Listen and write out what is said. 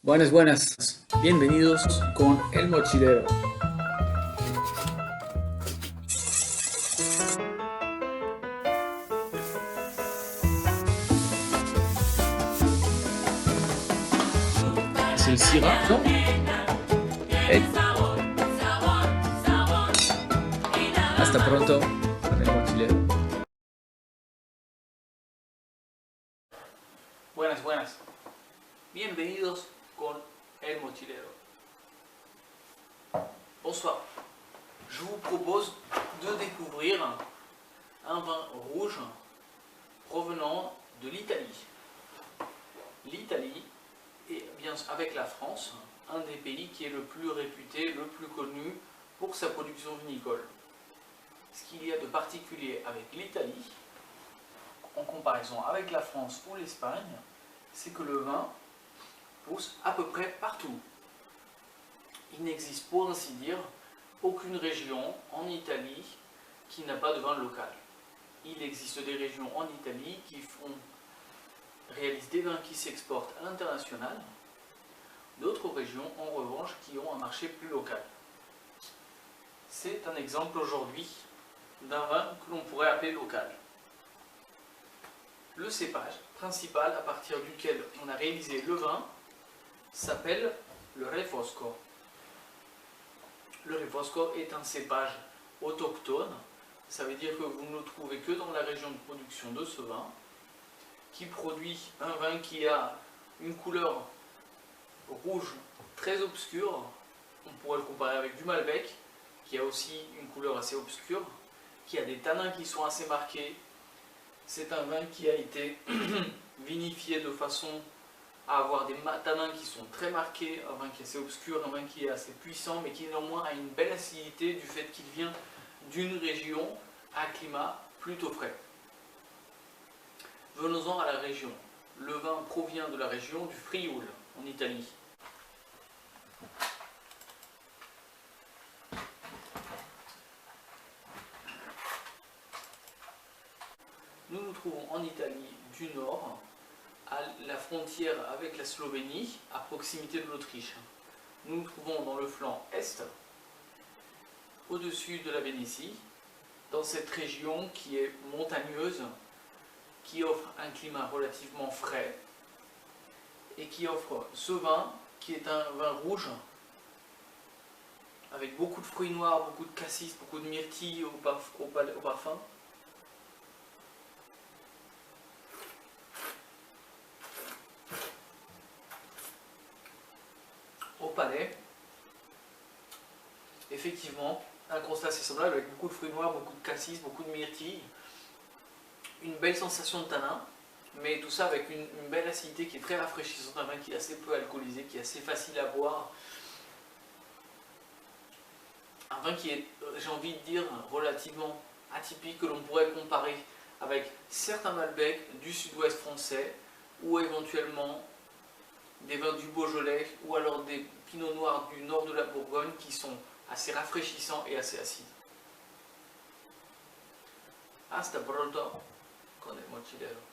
Buenas, buenas. Bienvenidos con El Mochilero. C'est le Syrah, non? Eh, hasta pronto con El Mochilero. Buenas, buenas. Bienvenidos con El Mochilero. Bonsoir. Je vous propose de découvrir un vin rouge provenant de l'Italie. L'Italie est, bien avec la France, un des pays qui est le plus réputé, le plus connu pour sa production vinicole. Ce qu'il y a de particulier avec l'Italie, en comparaison avec la France ou l'Espagne, c'est que le vin pousse à peu près partout. Il n'existe pour ainsi dire aucune région en Italie qui n'a pas de vin local. Il existe des régions en Italie qui réalisent des vins qui s'exportent à l'international, d'autres régions en revanche qui ont un marché plus local. C'est un exemple aujourd'hui d'un vin que l'on pourrait appeler local. Le cépage principal à partir duquel on a réalisé le vin s'appelle le Refosco. Le Refosco est un cépage autochtone, ça veut dire que vous ne le trouvez que dans la région de production de ce vin, qui produit un vin qui a une couleur rouge très obscure. On pourrait le comparer avec du Malbec, qui a aussi une couleur assez obscure, qui a des tanins qui sont assez marqués. C'est un vin qui a été vinifié de façon à avoir des tanins qui sont très marqués, un vin qui est assez obscur, un vin qui est assez puissant, mais qui néanmoins a une belle acidité du fait qu'il vient d'une région à climat plutôt frais. Venons-en à la région. Le vin provient de la région du Frioul, en Italie. Nous nous trouvons en Italie du Nord, à la frontière avec la Slovénie, à proximité de l'Autriche. Nous nous trouvons dans le flanc est, au-dessus de la Vénétie, dans cette région qui est montagneuse, qui offre un climat relativement frais et qui offre ce vin qui est un vin rouge avec beaucoup de fruits noirs, beaucoup de cassis, beaucoup de myrtille au parfum. Au palais, effectivement, un constat assez semblable avec beaucoup de fruits noirs, beaucoup de cassis, beaucoup de myrtille, une belle sensation de tanin, mais tout ça avec une belle acidité qui est très rafraîchissante, un vin qui est assez peu alcoolisé, qui est assez facile à boire. Un vin qui est, j'ai envie de dire, relativement atypique, que l'on pourrait comparer avec certains Malbec du sud-ouest français, ou éventuellement des vins du Beaujolais, ou alors des Pinots noirs du nord de la Bourgogne qui sont assez rafraîchissants et assez acides. Hasta pronto con el mochilero.